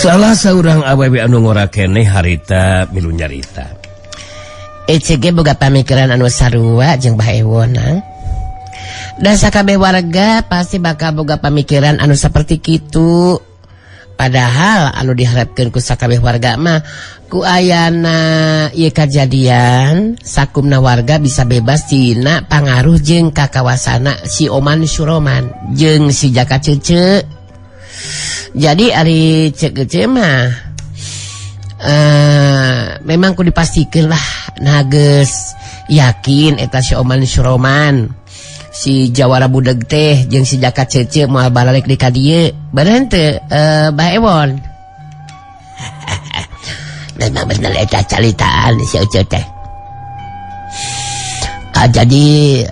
Salah seorang awewe anu ngorakene harita milu nyarita. ECG boga pamikiran anu sarua jeung baewona. Dan sakabeh warga pasti bakal boga pamikiran anu seperti kitu. Padahal anu diharapkeun ku sakabeh warga mah ku ayana ieu kajadian sakumna warga bisa bebas tina pangaruh jeung kakawasana si Oman Suroman jeung si Jaka Cece. Jadi ari cek mah memang ku dipastikan lah nages yakin eta si Oman Suroman si Jawara budeg teh jeung si Jaka Cece moal balik di ka dieu beneran teu Bah Ewon. Memang bener eta caritaan si Uce teh. Jadi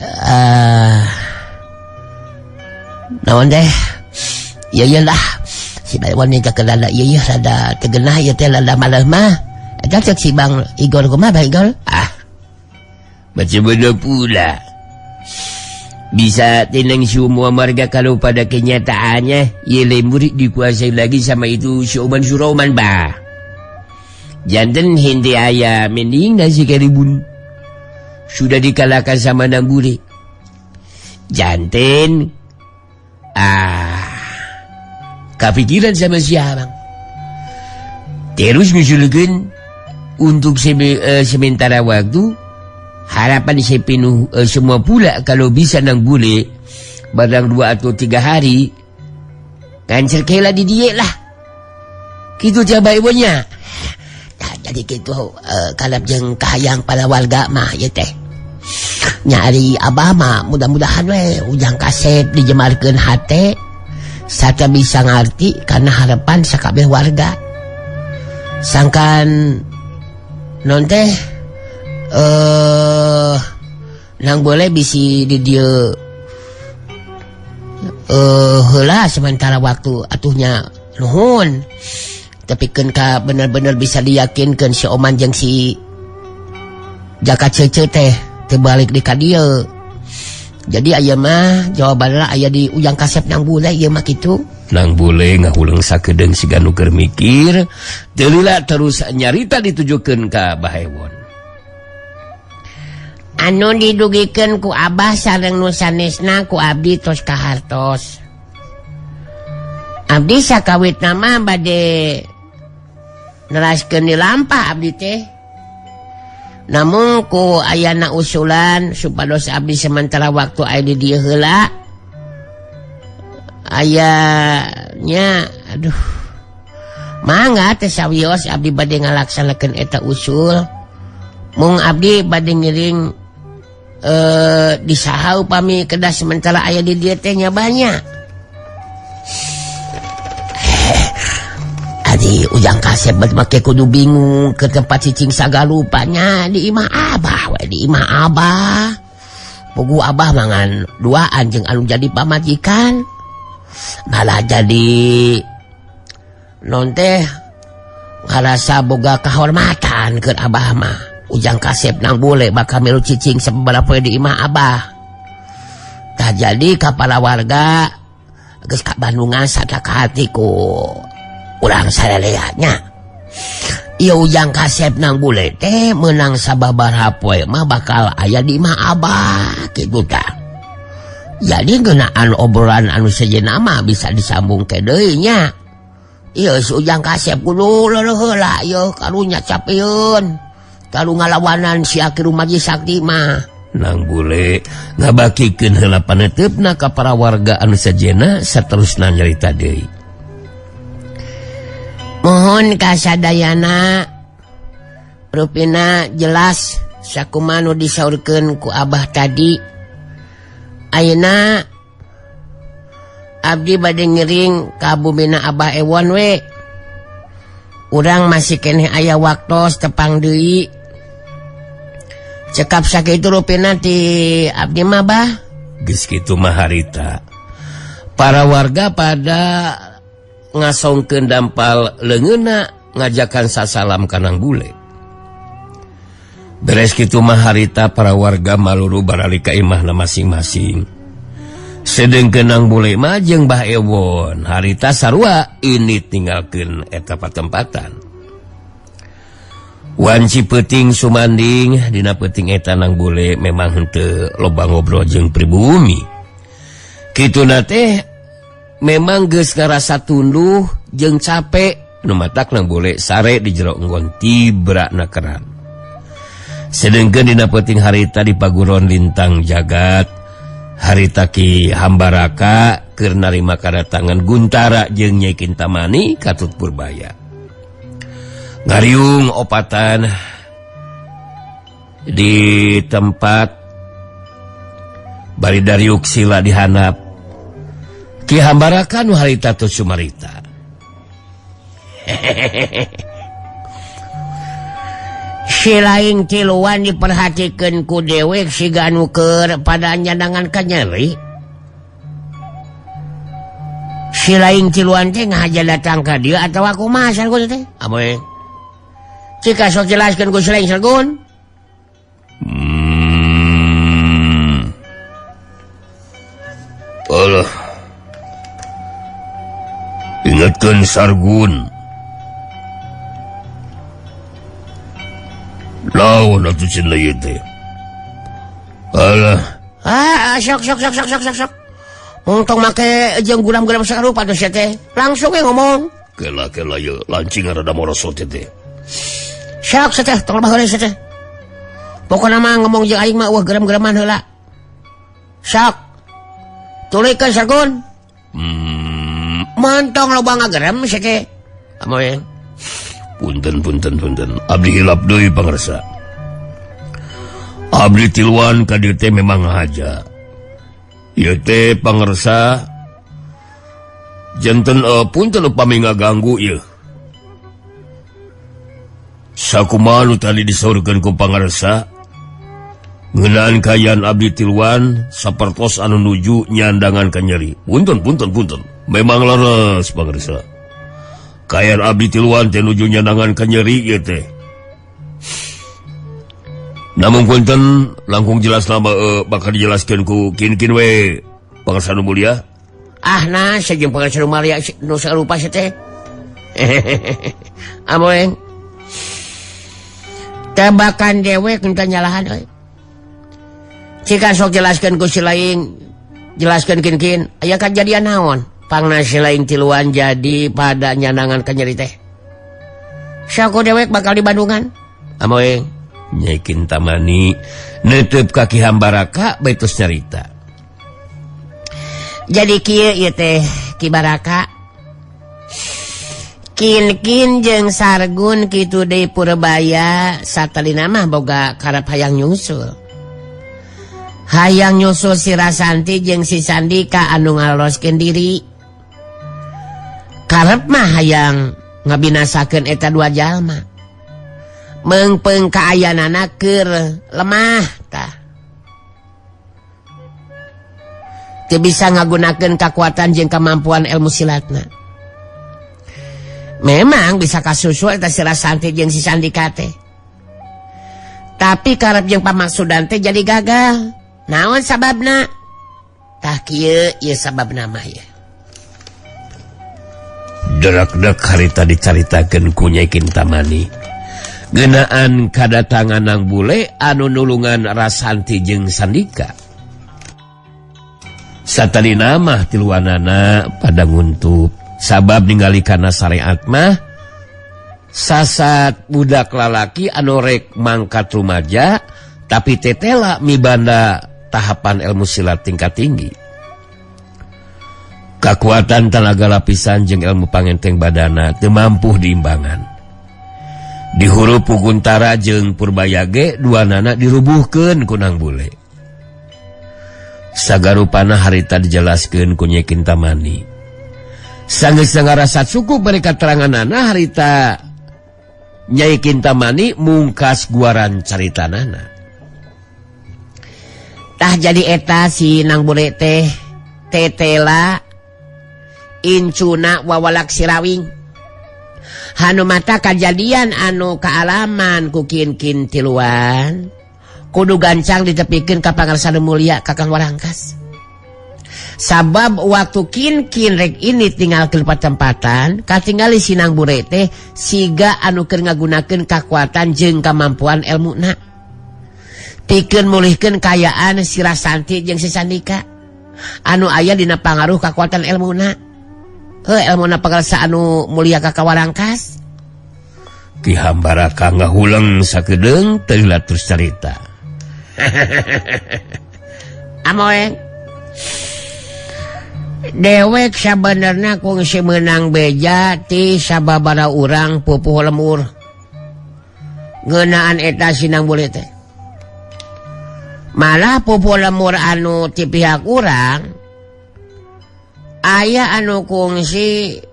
naon deh ya lah si Bah Ewon nya kelala ieu rada tegenah ieu teh lada malah mah eta cek si Bang Igor kumaha Bang Igor Macam mana pula bisa tenang semua marga kalau pada kenyataannya ia murid dikuasai lagi sama itu si Oman Suroman bah. Jantan hindi ayah meninggal sekalipun sudah dikalahkan sama Nambule. Jantan kepikiran sama si abang terus ngusulkan untuk sementara waktu harapan saya penuh semua pula kalau bisa Nambule barang 2 atau 3 hari kan cerkela di dia lah gitu coba ibunya. Nah, jadi gitu kalap jeung kahayang pada warga mah ya teh nyari abah mah mudah-mudahan we ujang kasep dijemarkeun hate sata bisa ngarti karena harapan sakabeh warga sangkan non teh nang boleh bisi di dia heula sementara waktu atuhnya nuhun tapi kan ka bener-bener bisa diyakinkan si Oman jeung si Jaka Cece teh terbalik di ka dieu. Jadi aya mah jawabanna aya di ujang kasep Nambule ieu mah kitu. Nambule ngahuleung sakedeung siga nu keur mikir teu lila terus nyarita ditujukeun ka Bah Ewon. Anu didugikeun ku abah sareng nu sanesna ku abdi tos kahartos. Abdi sakawitna mah bade neraskeun di lampah abdi teh. Namun ku ayana usulan supados abdi sementara waktu aya di dieu heula. Ayanya aduh. Mangga teh sawios abdi bade ngalaksanakeun eta usul. Mung abdi bade ngiring disaha upami kedah sementara aya di dieu teh nya banyak. Adi ujang kasep bet make kudu bingung ke tempat cicing sagalupanya di imah abah we di imah abah. Pugu abah mangan duaan jeung anu jadi pamajikan. Malah jadi non teh ngarasa boga kahormatan keur abah mah. Ujang kasep Nambule bakal milu cicing sababaraha di imah abah. Tah jadi kapala warga geus ka Bandungan sadaka hati ku urang sareleanya. Ieu ujang kasep Nambule teh meunang sababaraha poe mah bakal aya di imah abah kitu tah. Jadi geunaan obrolan anu sejenna mah bisa disambung ke deui nya. Ieu si ujang kasep kudu heula ieu karunya capieun. Kalu ngalawanan si Aki Rumaji Sakti mah. Nambule ngabakikeun heula paneteupna ka para warga anu sejenna saterusna nyarita deui. Mohon kasadayana rupina jelas sakumaha nu disaurkeun ku abah tadi. Ayeuna abdi bade ngiring ka bumina Abah Ewon we. Urang masih keneh aya waktos tepang deui. Cekap sakitu rupina ti abdi mah bah. Geus kitu mah harita. Para warga pada ngasongkeun dampal leungeunna ngajakan sasalam ka Nambule. Beres kitu mah harita para warga maluru barali ka imahna masing-masing. sedengkeun nang bule mah jeung Bah Ewon harita sarua ini tinggalkeun eta patempatan. Wan Cipeuting sumanding dina peuting eta nang bule memang henteu loba ngobrol jeung pribumi. Kituna teh memang geus ngarasa tunduh jeung capek nu matak nang bule sare di jero enggon tibrakna keran. Sedengkeun dina peuting harita di paguron lintang jagat harita Ki Hambaraka keur narima kadatangan Guntara jeung Nyai Kintamani ka Tut Purbaya. Ngariung opatan di tempat bari dariuk sila dihanap Ki Hambaraka nu harita teu sumarita. Si laing tiluan diperhatikeun ku dewek siga anu keur pada nyadangan ka nyeri. Si laing tiluan teh ngahaja datang ka dieu atawa kumaha Sargun teh? Amoy. Cika sok jelaskeun ku si laing Sargun. Alah. Ingatkeun Sargun. Naon atuh cenah ieu teh? Alah. Sok. Muntong make jeung guram-guram sarupa tuh sia teh. Langsung we ngomong. Kela ye lancing rada morosot teh. Sok teh, tong baheula teh. Pokona mah ngomong jeung aing mah eueuh geram-geraman heula. Sok. Tulikeun Sargun. Mantong loba ngagerem sia teh. Amoy. Punten. Abdi hilap deui pangarsa. Abdi tiluan ka dieu teh memang ngahaja. Ieu teh pangarsa janten punten upami ngaganggu ieu. Sakumaha nu tadi disaurkeun ku pangarsa ngeunaan kayaan abdi tiluan sapertos anu nuju nyandangan ka nyeri. Punten. Memang leres pangarsa. Kayaan abdi tiluan teh nuju nyandangan ka nyeri ieu teh. Namun punten langkung jelas nama bakal dijelaskeun ku kin we pangarsa nu mulia. Nah sajeung pangarsa nu mulia nu sarupa sia teh. Amoy. Tebakan dewek engke nyalahan euy. Cika sok jelaskeun ku si laing, jelaskeun kin aya kajadian naon? Pangna si laing tiluan jadi pada nyandangan ka nyeri teh. Saku dewek bakal di Bandungan. Amoy. Nyai Kintamani neuteub ka Ki Hambaraka baitos nyarita. Jadi kieu ieu teh Ki Baraka. Kin jeung Sargun kitu deui Purbaya satalina mah boga karep hayang nyusul. Hayang nyusul si Rasanti jeung si Sandika anu ngaloloskeun diri. Karep mah hayang ngabinasakeun eta dua jalma. Meungpeung kaayanana keur lemah tah. Teu bisa ngagunakeun kakuatan jeung kemampuan ilmu silatna. Memang bisa kasusul eta si Rasanti jeung si Sandika teh. Tapi karep jeung pamaksudan teh jadi gagal. Naon sababna? Tah kieu sababna mah ya. Derak-derak harita dicaritakeun ku Nyai Kintamani. Ngeunaan kadatangan nang bule anu nulungan Rasanti jeung Sandika. Satalina mah tiluanana pada nguntup sabab ningali kana syariat mah sasat budak lalaki anu rek mangkat rumaja tapi tetela mibanda tahapan ilmu silat tingkat tinggi. Kakuatan tenaga lapisan jeung ilmu pangenteng badana teu mampu diimbangan. Di huruf Guntara jeung Purbaya ge duanana dirubuhkeun ku nang bule. Sagarupana harita dijelaskeun ku Nyai Kintamani. Sanggeus ngarasa cukup bari kateranganana harita Nyai Kintamani mungkas guaran caritanana. Tah jadi eta si nang bule teh tetela incuna wawalak sirawing. Hanu mata kajadian anu kaalaman ku kin tiluan kudu gancang ditepikeun ka pangarsa nu mulia Kakang Warangkas. sabab waktu kin rek ini tinggal ke tempatan katingali sinang bule teh siga anu keur ngagunakeun kakuatan jeung kemampuan ilmuna pikeun mulihkeun kayaan si Rasanti jeung si Sandika anu aya dina pangaruh kakuatan ilmuna ilmuna pangarsa anu mulia ka Kawarangkas. Ki Hambaraka ngahulang sakedeung teu terus carita. Amoe dewek sabenerna kungsi menang beja ti sababaraha urang pupuh lemur ngeunaan eta sinang bule teh malah pupuh lemur anu ti pihak urang aya anu kungsi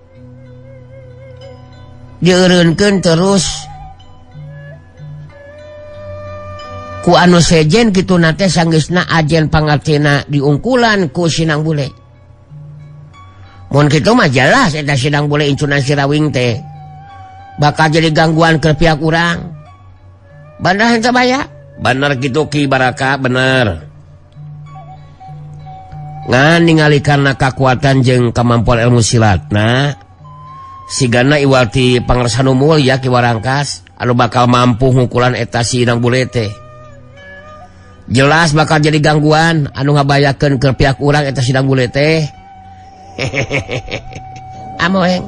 dieureunkeun terus ku anu sejen kitu nate sanggeusna ajen pangartina diungkulan ku sinang bule. Mun kitu mah jelas eta sinang bule incunan si Rawing teh bakal jadi gangguan ke pihak urang. Bener henteu baya? Bener kitu Ki Baraka, bener. Ngan ningali karena kakuatan jeung kemampuan ilmu silatna sigana iwati pangarsa nu mulya Ki Warangkas anu bakal mampu ngukulan eta sinang bule teh. Jelas bakal jadi gangguan anu ngabayakeun ke pihak urang eta sidang bule teh. Amoeng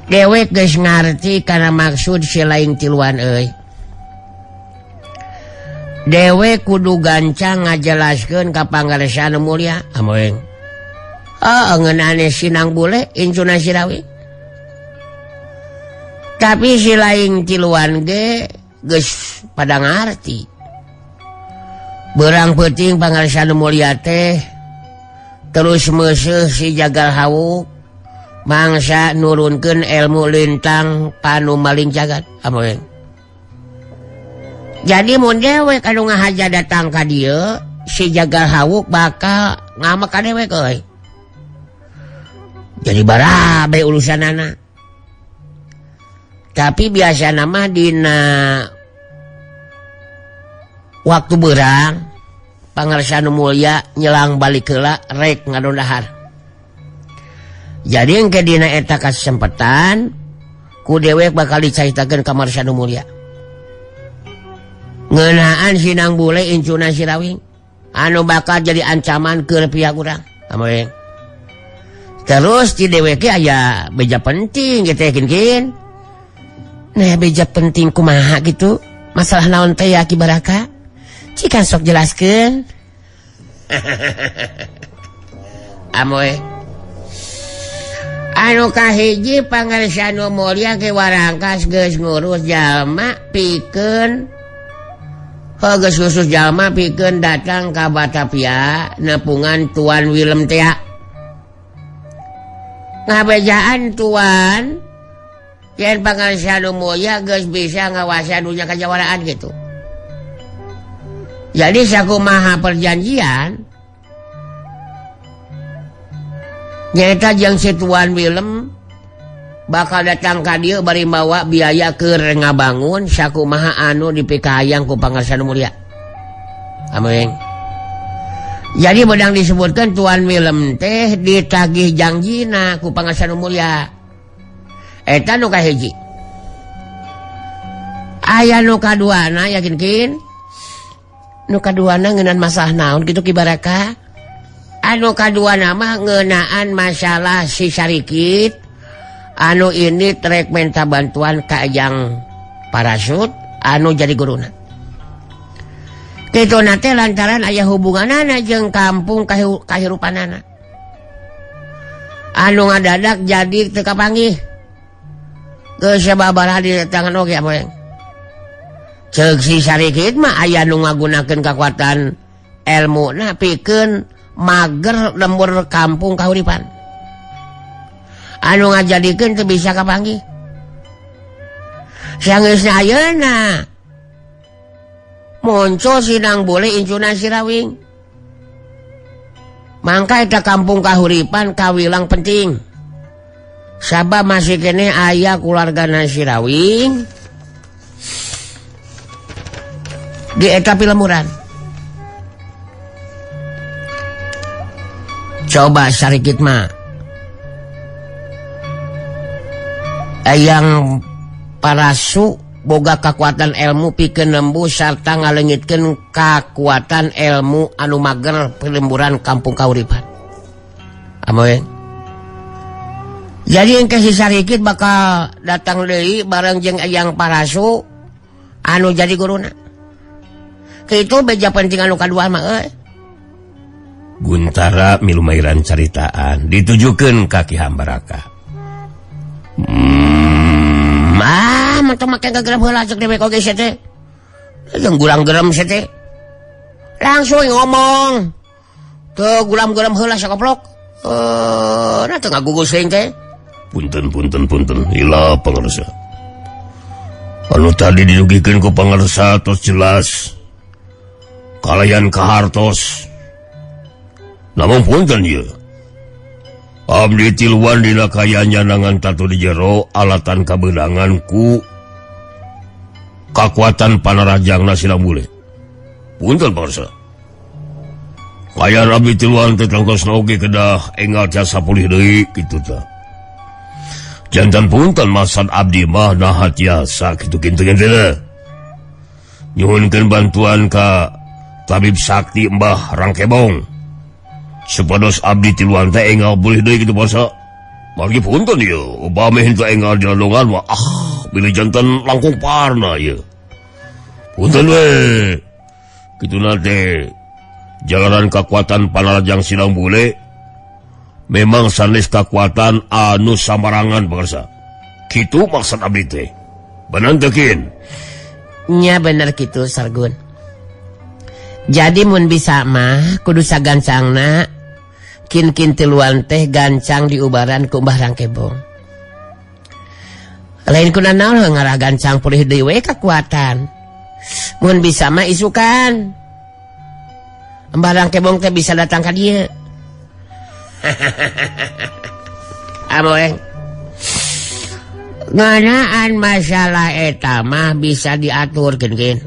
dewek geus ngarti kana maksud si Laing Tiluan euy. Dewek kudu gancang ngajelaskeun ka pangarsa anu mulya. Amoeng ngeunane sinang bule incuna si Rawing. Tapi si Laing Tiluan ge geus pada ngarti. Berang penting pangarsa nu mulya teh terus meuseuh si Jagal Hawuk mangsa nurunkeun ilmu lintang panu maling jagat. Amoeng jadi mun dewek anu ngahaja datang ka dieu si Jagal Hawuk bakal ngamek ka dewek euy. Jadi barabe urusanana. Tapi biasana mah dina waktu berang pangarsa nu mulya nyelang balik heula rek ngadondahar. Jadi engke dina eta kasempatan ku dewek bakal dicaritakeun ka pangarsa nu mulya ngeunaan sinang bule incuna si Rawing anu bakal jadi ancaman ke pihak urang. Amoeng terus ti dewek aya beja penting gitu kin. Nah beja penting kumaha gitu masalah naon teh ya Ki Baraka? Cikan sok jelaskeun. Amoe anu kahiji pangarsa nu mulya Ki Warangkas geus ngurus jalma pikeun geus khusus jalma pikeun datang ka Batavia nepungan Tuan Willem teh. Ngabejaan Tuan yen pangarsa nu mulya geus bisa ngawasa dunya kajawaraan gitu. Jadi sakumaha perjanjian nyata jeung si Tuan Willem bakal datang ka dieu bari mawa biaya keur ngabangun sakumaha anu dipikahayang ku pangarsa nu mulya. Amoeng jadi bedang disebutkeun Tuan Willem teh ditagih janjina ku pangarsa nu mulya. Eta nu kahiji. Aya nu kaduana yakin nu kaduana ngeunaan masalah naon kitu Ki Baraka? Anu kaduana mah ngeunaan masalah si Sarikit anu ini trek minta bantuan ka Ajang Parasut anu jadi guruna. Kitu nate lantaran aya hubunganana jeung kampung kahirupanana. Anu ngadadak jadi teu kapanggih. Geus sababaraha di tangan oge amoeng. Ceuk si Sarikit mah aya nu ngagunakeun kakuatan ilmuna pikeun mager lembur kampung kahuripan. Anu ngajadikeun teu bisa kapanggih. Sanggeusna ayeuna muncul sinang bule incuna si Rawing. Mangka eta kampung kahuripan kawilang penting. Sabab masih kene aya keluargana si Rawing di eta pilemuran. Coba sarikit mah yang parasu boga kekuatan ilmu pikeun nembus sarta ngaleungitkeun kekuatan ilmu anu mager pelemburan kampung kauripan. Amoy. Jadi engke si sarikit bakal datang deui bareng jeung yang parasu anu jadi guruna. Kitu beja penting anu kadua mah euy. Guntara milu mairan caritaan ditujukeun ka Ki Hambaraka. Mantap make gagerem heula cek dewek oge sia teh. Jeung gulang gerem sia teh. Langsung ngomong. Teu gulam gerem heula sakoplok. Nah teu ngagugusing teh. Punten, ila pangarsa. Anu tadi dinugikeun ku pangarsa tos jelas. Kalayan kahartos. Namun punten ieu. Abdi tiluan dina kayanya nangan tatu di jero alatan kabeunangan ku kakuatan panarajangna silang bule. Punten pangarsa. Kayaan abdi tiluan teh tangtosna oge kedah enggal jasa pulih deui kitu tah. Jantan punten maksud abdi mah naha tiasa kitu kintu-kintu. Nyuhunkeun bantuan ka tabib sakti Mbah Rangkebong. Supados abdi tiluan teh enggal boleh deui kitu basa. Margi punten ieu, upami henteu enggal dilandongan mah bilih janten langkung parna ieu. Punten we. Kituna teh jalanan kekuatan panarajang silang bule memang sanes kekuatan anu samarangan pangarsa. Kitu maksud abdi teh. Bener teu Kin? Nya bener kitu Sargun. Jadi mun bisa mah kudu sagancangna kin tiluan teh gancang diubaran ku Mbah Rangkebong. Lain kuna naon ngarah gancang pulih deui we kekuatan. Mun bisa mah isukan. Mbah Rangkebong teh bisa datang ka dieu. Amoy. Nganaan masalah eta mah bisa diaturkeun kin.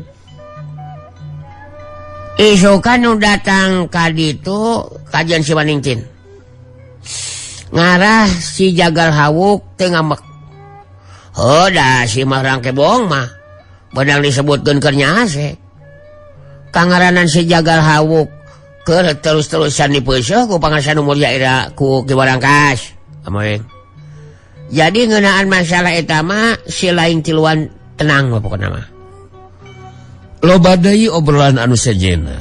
Isukan nu datang ka ditu kajian si Maningtin. Ngarah si Jagal Hawuk teu ngambek. Heuda si Mbah Rangkebong mah beunang disebutkeun keur nyaase. Kangaranan si Jagal Hawuk keur terus-terusan dipeuseuh ku pangarsa nu mulya ira ku Ki Barangkas. Amoy. Jadi ngeunaan masalah eta mah si lain tiluan tenang pokona mah. Loba deui obrolan anu sejenna.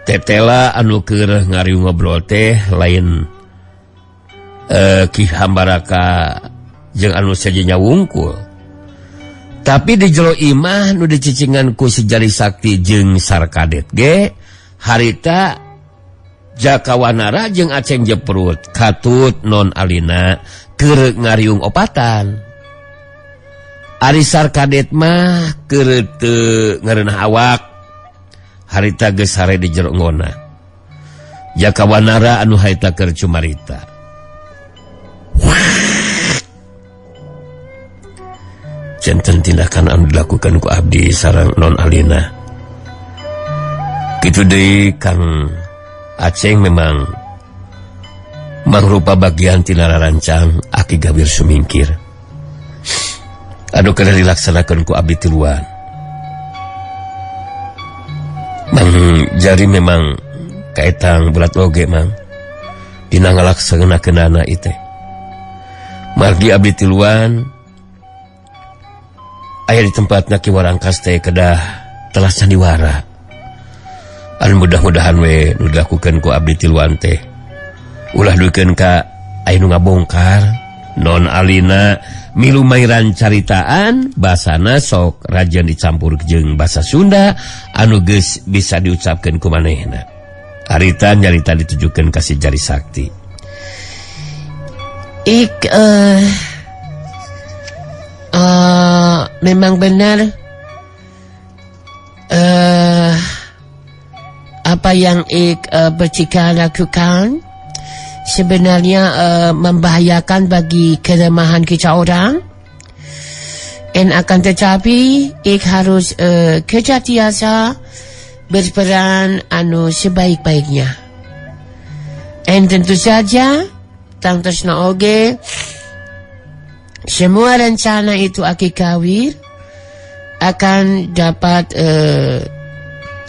Tetela anu keur ngariung ngobrol teh lain Ki Hambaraka jeung anu sejenna wungkul. Tapi di jero imah nu dicicingan ku si Jari Sakti jeung Sarkadet ge harita Jakawanara jeung Aceng Jeprut katut non alina keur ngariung opatan. Ari Sarkadet mah keur teu ngareunah awak harita geus hare di jero ngona. Jakawanara anu harita keur cumarita. Janten tindakan anu dilakukan ku abdi sareng non alina. Kitu deui Kang Aceng memang mangrupa bagian tina rarancang Aki Gawir Sumingkir. Anu kada dilaksanakeun ku abdi tiluan. Mang jari memang kaetang berat oge mang dina ngalaksanakeunana ieu teh. Margi abdi tiluan aya di tempatna Ki Warangkas teh kedah telah sandiwara. Anu mudah-mudahan we nu dilakukeun ku abdi tiluan teh ulah duikeun ka aya nu ngabongkar non alina milu mairan caritaan basana sok rajan dicampur jeung basa Sunda anu geus bisa diucapkeun ku manehna. Harita nyarita ditujukeun ka si Jari Sakti. Memang benar apa yang Bercika lakukan sebenarnya membahayakan bagi kelemahan kita orang. Dan akan tetapi harus kerja tiasa berperan anu sebaik-baiknya. Anu Sargun, nya bener kitu Sargun. Memang benar apa yang Bercika lakukan sebenarnya membahayakan bagi kelemahan kita orang. Dan akan tetapi harus kerja tiasa berperan anu sebaik-baiknya. Anu Sargun, nya bener kitu Sargun. Memang benar apa yang Bercika lakukan sebenarnya membahayakan bagi kelemahan kita orang. Dan akan tetapi harus kerja tiasa berperan anu sebaik-baiknya. Dan tentu saja tangtosna oge semua rencana itu Aki Kawir akan dapat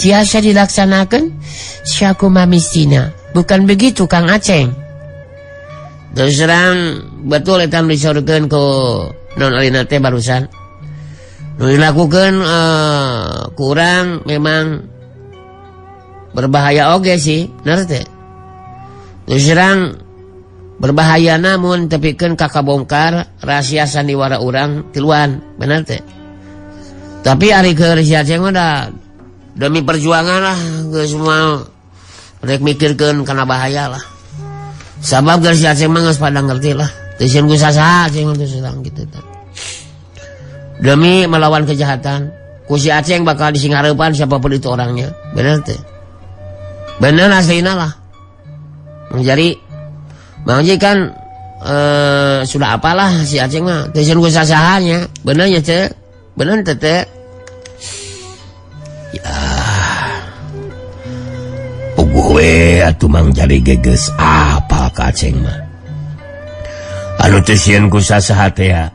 tiasa dilaksanakan syakuma mistina. Bukan begitu Kang Aceng? Terus terang betul etam disorkeun ku non Alina teh barusan. Nu dilakukeun kurang memang berbahaya oge sih, bener teh. Terus terang berbahaya namun tepikeun kakabongkar rahasia sandiwara urang tiluan, bener teh. Tapi ari keur si Aceng mah demi perjuangan lah, geus moal rek mikirkeun kana bahaya lah. Sabab geus si Aceng mah geus pada ngerti lah. Teu sieun ku sasaha Aceng teh sedang kitu teh. Demi melawan kejahatan, ku si Aceng bakal disinghareupan siapapun itu orangnya. Bener teh. Bener aslina lah. Jadi Mang Ji kan sudah apalah si Aceng mah. Teu sieun ku sasahanya. Bener nya teh. Bener teh. Ya. Puguh atuh Mang Jari geges apa ka Aceng mah. Anu teu sieun ku sasaha teh ya.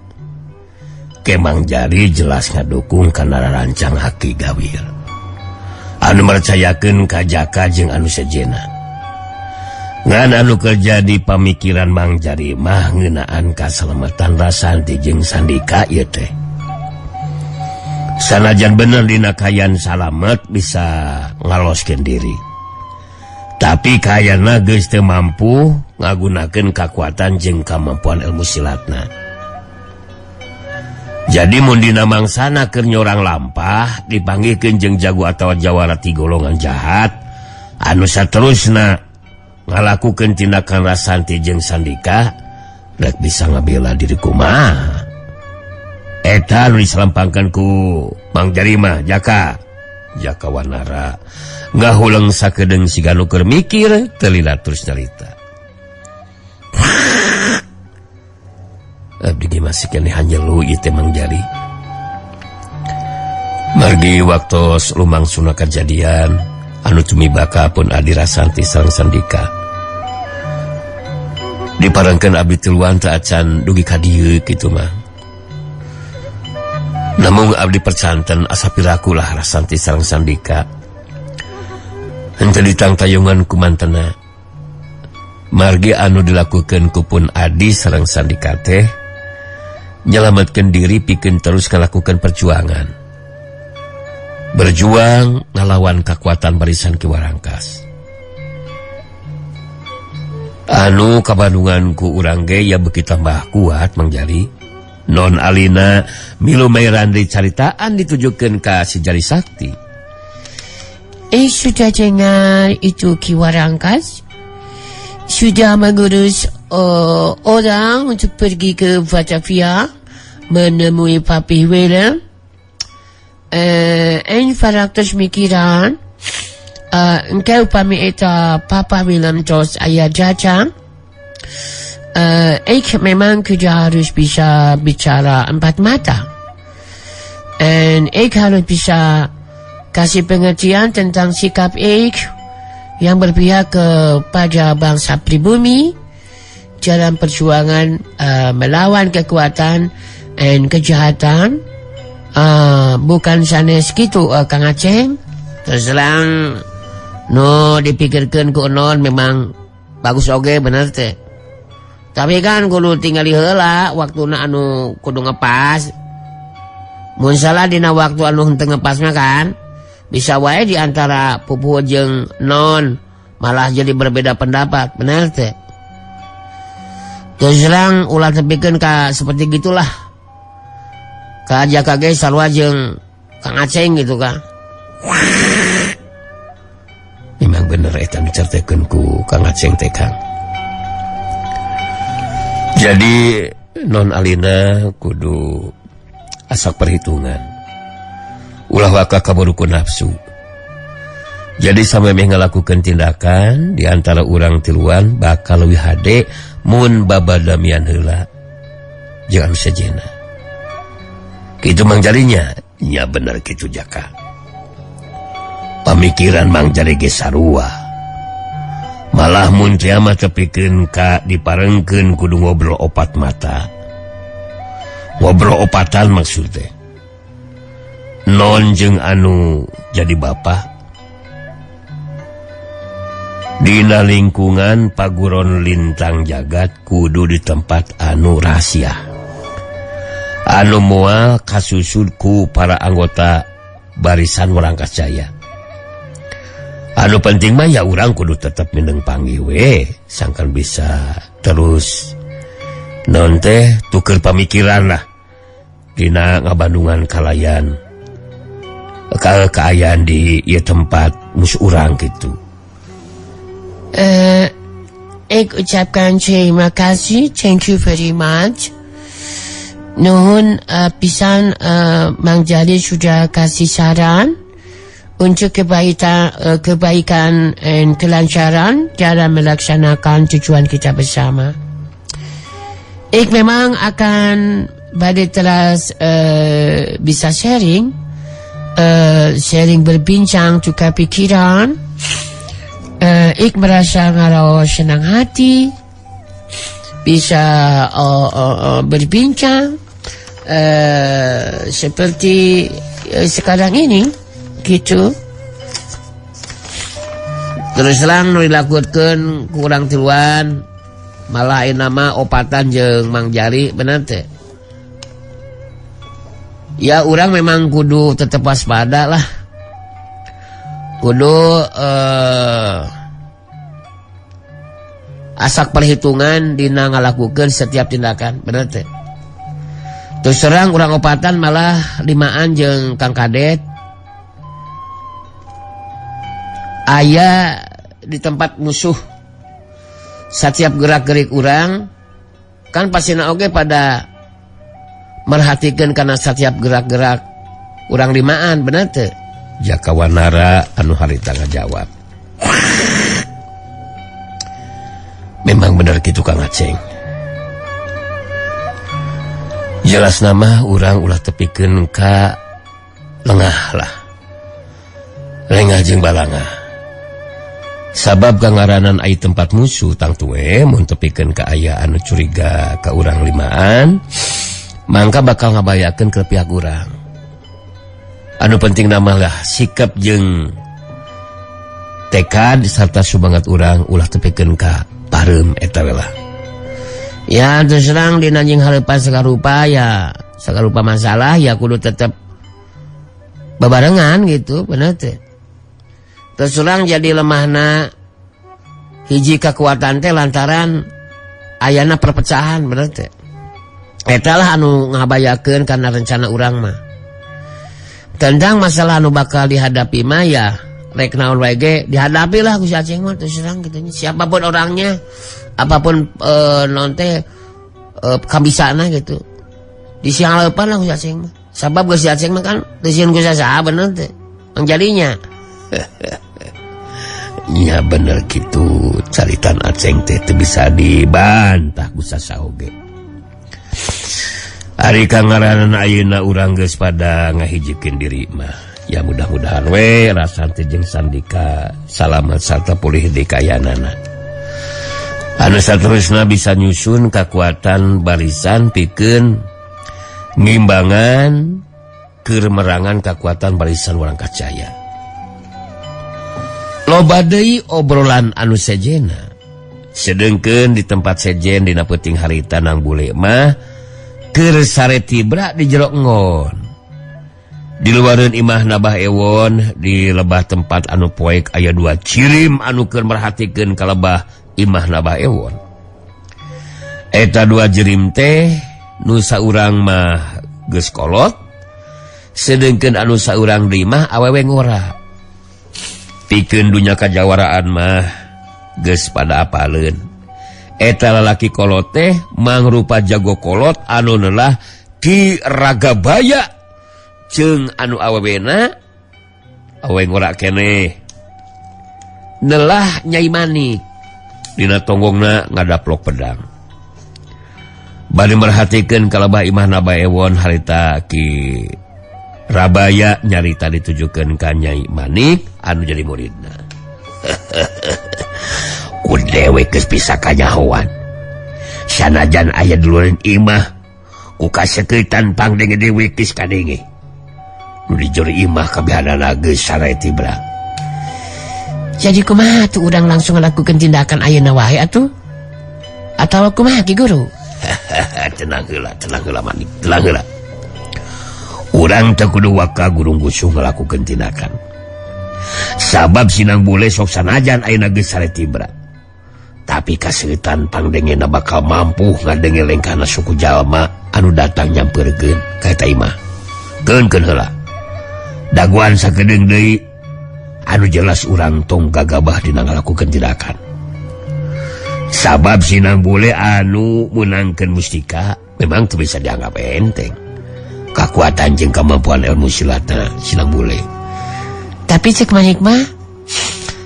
Ke Mang Jari jelas ngadukung kana rancang Aki Gawir. Anu mercayakeun ka Jaka jeung anu sejenna. Ngan anu kerja di pamikiran Mang Jari mah ngeunaan kaselamatan Rasanti jeung Sandika ieu teh. Sanajan bener dina kayan salamet bisa ngaloskeun diri. Tapi kayana geus teu mampu ngagunakeun kakuatan jeung kamampuan ilmu silatna. Jadi mun dina mangsana keur nyorang lampah dipanggihkeun jeung jago atawa jawara ti golongan jahat anu saterusna ngalakukeun tindakan Rasanti jeung Sandika rek bisa ngabela diri kumaha. Eta anu disalampangkeun ku Mang Jari mah Jaka Wanara ngahulang sakedeung siga nu keur mikir teu lila terus nyarita. Abdi ge masih keneh hanjelu ieu teh Mang Jari. Margi waktos lumangsuna kejadian anu tumibaka pun Adi Rasanti sareng Sandika. Diparengkeun abdi tiluan teu acan dugi ka dieu kitu mah. Namun abdi percanten asa piraku lah Rasanti sareng Sandika. Henteu ditangtayungan ku mantena. Margi anu dilakukeun ku pun Adi sareng Sandika teh nyelametkeun diri pikeun terus ngalakukeun perjuangan. Berjuang ngalawan kekuatan barisan Ki Warangkas. Anu kabandungan ku urang ge ya beuki tambah kuat Mang Jari. Non Alina milu mairandri caritaan ditujukeun ka si Jari Sakti. Sudah dengar itu Ki Warangkas? Sudah mengurus orang untuk pergi ke Batavia menemui Papi Willem. Faraktos mikiran engkau pami eta Papa Willem tos ayah datang. Memang kita harus bisa bicara empat mata. Dan harus bisa kasih pengertian tentang sikap yang berpihak kepada bangsa pribumi dalam perjuangan melawan kekuatan dan kejahatan. Bukan sanes gitu Kang Aceng. Terus terang no dipikirkan ku non memang bagus oge bener teh. Tapi kan kudu tinggal heula waktuna anu kudu ngepas. Mun salah dina waktu anu henteu ngepas mah kan bisa wae di antara pupuh jeung non malah jadi berbeda pendapat, bener teh. Terus terang ulah tepikeun ka seperti gitulah. Ka Jaka ge sarua jeung Kang Aceng gitu kan. Memang bener eta diceritakeun ku Kang Aceng teh Kang. Jadi non Alina kudu asak perhitungan. Ulah waka kaburuku nafsu. Jadi samemeh ngalakukeun tindakan di antara urang tiluan bakal leuwih hade mun babadamian heula jeung anu sejenna. Kitu Mang Jarinya, nya bener kitu Jaka. Pamikiran Mang Jari ge sarua. Malah mun teh mah tepikeun ka diparengkeun kudu ngobrol opat mata. Ngobrol opatan maksud teh. Non jeung anu jadi bapak. Dina lingkungan paguron lintang jagat kudu di tempat anu rahasia. Anu moal kasusun ku para anggota barisan urang kacaya. Anu penting mah ya urang kudu tetep mindeng panggih we, sangkan bisa terus non teh tuker pamikiran lah dina ngabandungan kalayan keayaan di ieu tempat mus urang gitu. Ik ucapkan terima kasih, thank you very much. Nuhun pisan Mang Jali sudah kasih saran untuk kebaikan dan kelancaran dalam melaksanakan tujuan kita bersama. Ik memang akan pada teras bisa sharing berbincang, tukar pikiran. Ik merasa ngaro senang hati bisa berbincang seperti sekarang ini gitu. Terus terang dilakukan kurang tiluan malah nama opatan jeung Mang Jari bener teh. Ya urang memang kudu tetep waspada lah. Kudu asak perhitungan dina ngalakukeun setiap tindakan bener teh. Terus terang urang opatan malah limaan jeung Kang Kadet aya di tempat musuh. Setiap gerak-gerik urang kan pasina oge pada merhatikan karena setiap gerak-gerak urang limaan bener teh. Jakawanara anu harita ngajawab. Memang bener gitu Kang Aceng. Jelas nama urang ulah tepikeun ka lengah lah. Lengah jeung balangah. Sabab kangaranan ai tempat musuh tang tuwe mun tepikeun ka aya anu curiga ka urang limaan, mangka bakal ngabayakeun ke pihak urang. Anu penting nama lah sikap jeung tekad serta subangat urang ulah tepikeun ka pareum eta we lah. Ya terus terang dina jeung hareupan sakarupa ya sakarupa masalah ya kudu tetep babarengan gitu bener teh. Terus terang jadi lemahna hiji kekuatan teh lantaran ayana perpecahan bener teh. Eta lah anu ngabayakeun kana rencana urang mah. Tentang masalah anu bakal dihadapi mah ya rek naon wae ge dihadapi lah ku si Aceng mah terus terang gitu nya. Siapapun orangnya, apapun non teh kabisana gitu. Disianglepan lah ku si Aceng mah. Sabab geus si Aceng mah kan teu sieun ku saha bener teh. Mengjadinya. Nya bener gitu caritan Aceng teh teu bisa dibantah ku sasaha oge. Ari kangaranan ayeuna urang geus pada ngahijikeun diri mah. Ya mudah-mudahan we rasa teh jeung sandika salamet sarta pulih di kayanana. Anu saterusna bisa nyusun kekuatan barisan pikeun ngimbangan keur merangan kekuatan barisan urang kacaya. Loba deui obrolan anu sejena. Sedengkeun di tempat sejen dina peuting harita nang bule mah keur sare tibra di jero ngon. Di luareun imah Nabah Ewon di lebah tempat anu poek aya 2 cirim anu keur merhatikeun ka lebah imah Nabah Ewon. Eta 2 jirim teh nu saurang mah geus kolot, sedengkeun anu saurang deui mah awewe ngora. Pikeun dunya kajawaraan mah geus pada apaleun. Eta lalaki kolot teh mangrupa jago kolot anu neulah ti Ragabaya jeung anu awewena awewe ngora keneh neulah Nyai Manik dina tonggongna ngadaplok pedang. Bari merhatikeun ka lebah imah Nabah Ewon harita ki Rabaya nyarita ditujukeun ka Nyai Manik anu jadi muridna. mun dewek geus bisa kanyahoan sanajan aya duluan imah ku kaseukeutan pangdenge dewek geus kadenge nu dijeur imah kabehanana geus sare tibra. Jadi kumaha tuh urang langsung ngalakukeun tindakan ayeuna wae atuh? Atawa kumaha Ki Guru? Tenang heula Manik, tenang heula. Urang teu kudu waka gurung gusuh ngalakukeun tindakan. Sabab Sinang Bule sok sanajan ayeuna geus sare tibra. Tapi kaseutan pangdengena bakal mampu ngadengeleng kana suku jalma anu datang nyampeurkeun ka eta imah. Keun heula. Daguan sakedeung deui anu jelas urang tong gagabah dina ngalakukeun tindakan. Sabab Sinang Bule anu meunangkeun mustika memang teu bisa dianggap enteng. Kakuatan jeung kemampuan ilmu silatna Sinang Bule. Tapi cek Manik mah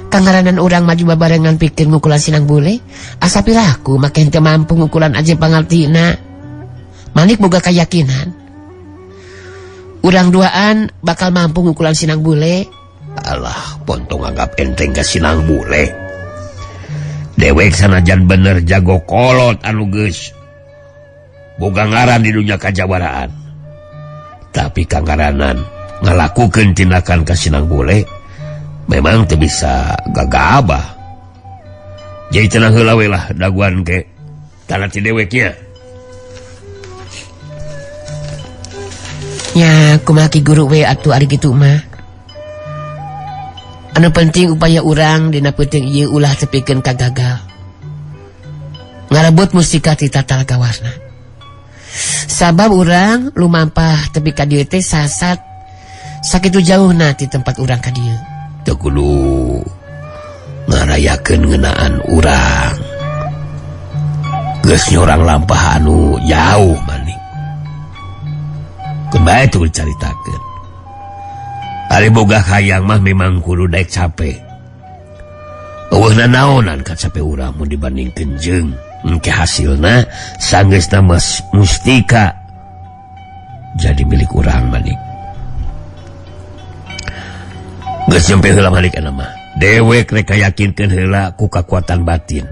kangaranan urang maju babarengan pikir ngukulan Sinang Bule asa pilaku make henteu mampu ngukulan aja pangartina. Manik boga kayakinan urang duaan bakal mampu ngukulan Sinang Bule. Alah, pontong anggap enteng ka Sinang Bule. Dewek sanajan bener jago kolot anu geus boga ngaran di dunia kajawaraan. Tapi kangaranan ngalakukeun tindakan ka Sinang Bule memang teu bisa gagabah. Jadi tenang heula we lah daguan ke tanah ti dewek nya. Nya kumaha Ki Guru we atuh ari kitu mah. Anu penting upaya urang dina peuting ieu ulah tepikeun ka gagal. Ngarebut mustika ti tata lagawarna. Sabab urang lumampah tepi ka dieu teh sasat sakitu jauhna ti tempat urang ka dieu. Teu kudu ngarayakeun ngeunaan urang. Geus nyorang lampah anu jauh Manik. Keun bae teu dicaritakeun. Ari boga hayang mah memang kudu daek capek. Eueuhna naonan ka capek urang mun dibandingkeun jeung engke hasilna sanggeusna mustika jadi milik urang Manik. Geus nyampe heula Manik eta mah. Dewek rek yakinkeun heula ku kakuatan batin.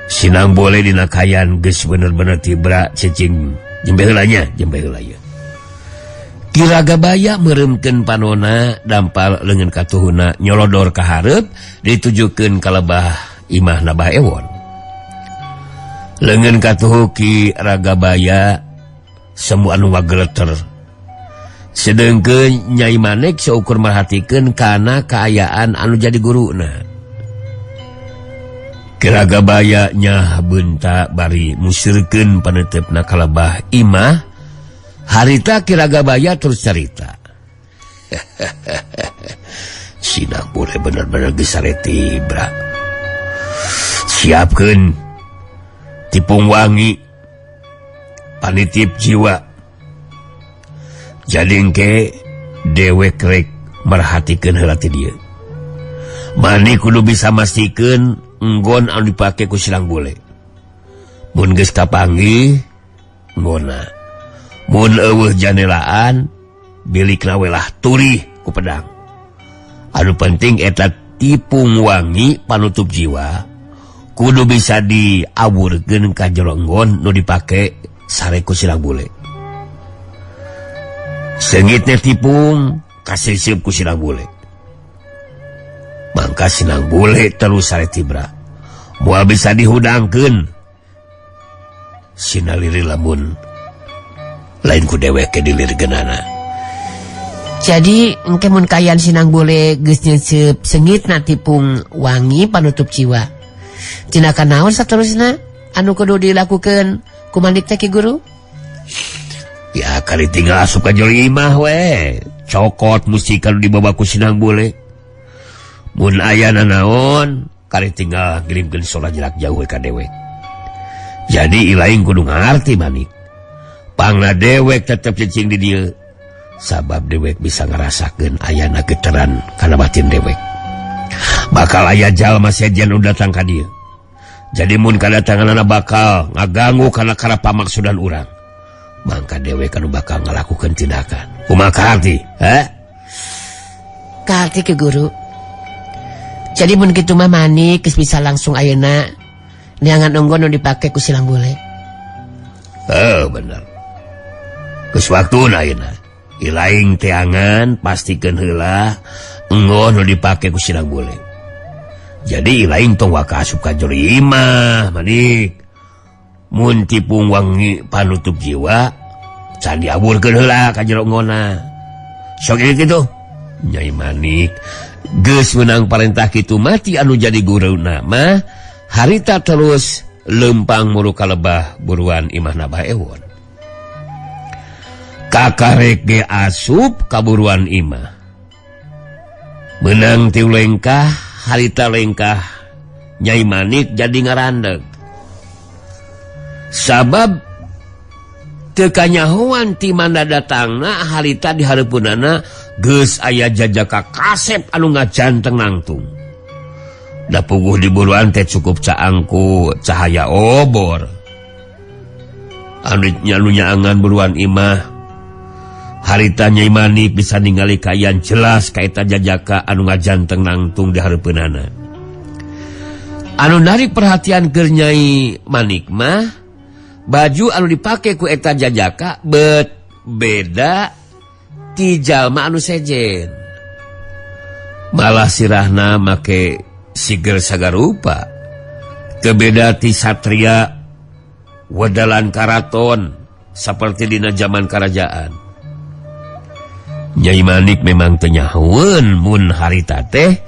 Sinang Bule dina kayan geus bener-bener tibra cicing jembe heula nya, jembe heula ieu. Ki Ragabaya meuremkeun panona dampal leungeun katuhuna nyolodor ka hareup ditujukeun ka lebah imah Nabah Ewon. Leungeun katuhu Ki Ragabaya semu anu wageleter. Sedengkeun Nyai Manik seukur merhatikeun kana kaayaan anu jadi guruna. Ki Ragabaya nya beunta bari musirkeun paneutepna ka lebah imah. Harita Ki Ragabaya terus cerita. Sinang Bule bener-bener geus sare tibra. Siapkeun tipung wangi panitip jiwa. Jadi engke dewek rek merhatikeun heula ti dieu. Mani kudu bisa mastikeun enggon anu dipake ku Sinang Bule. Mun geus kapanggih nggona. Mun eueuh janelaan bilikna we lah turih ku pedang. Anu penting eta tipung wangi panutup jiwa kudu bisa diawurkeun ka jero enggon nu dipake sare ku Sinang Bule. Seungitna tipung kasiseup ku Sinang Bule. Mangka Sinang Bule terus sare tibra. Moal bisa dihudangkeun. Sinaliri lamun lain ku dewek ke dilirgeunana. Jadi engke mun kayan Sinang Bule geus nyeuceup seungitna tipung wangi panutup jiwa. Tindakan naon saterusna anu kudu dilakukeun ku Manik teh Ki Guru? Ya kali tinggal asup ka jero imah we. Cokot mustika nu dibawa ku Sinang Bule. Mun aya naon kali tinggal ngirimkeun solat jarak jauh ka dewek. Jadi ilaing kudu ngarti Manik. Pangna dewek tetep cicing di dieu. Sabab dewek bisa ngarasakeun ayana geteran kana batin dewek. Bakal aya jalma sejen nu datang ka dieu. Jadi mun kadatanganna bakal ngaganggu kana pamaksudan urang. Mangka dewek anu bakal ngalakukeun tindakan. Kumaha kaharti? Kaharti Ki Guru. Jadi mun kitu mah Manik geus bisa langsung ayeuna neangan unggun nu dipake ku silang bule. Bener. Geus waktuna ayeuna. Ilaing teangan pastikeun heula enggon nu dipake ku silang bule. Jadi ilaing tong waka asup ka jero imah, Manik. Mun tipung wangi panutup jiwa, can diaburkeun heula ka jero ngona. Sok kitu. Nyai Manik geus meunang parentah kitu mati anu jadi guruna mah harita terus lempang muru kalebah buruan imahna Abah Ewon. Kakarek ge asup ka buruan imah. Meunang tiu lengkah harita lengkah Nyai Manik jadi ngarandeg. Sabab teu kanyahoan ti mana datangna harita di hareupeunana geus aya jajaka kasep anu ngajanteng nangtung. Da puguh di buruan teh cukup caangku cahaya obor. Anu nyaangan buruan imah harita Nyai Manik bisa ningali kayan jelas ka eta jajaka anu ngajanteng nangtung di hareupeunana. Anu narik perhatian keur Nyai Manik mah baju anu dipake ku eta jajaka beda ti jalma anu sejen. Malah sirahna make siger sagarupa. Teu beda ti satria wedalan karaton saperti dina zaman karajaan. Nyai Manik memang teu nyahoeun mun harita teh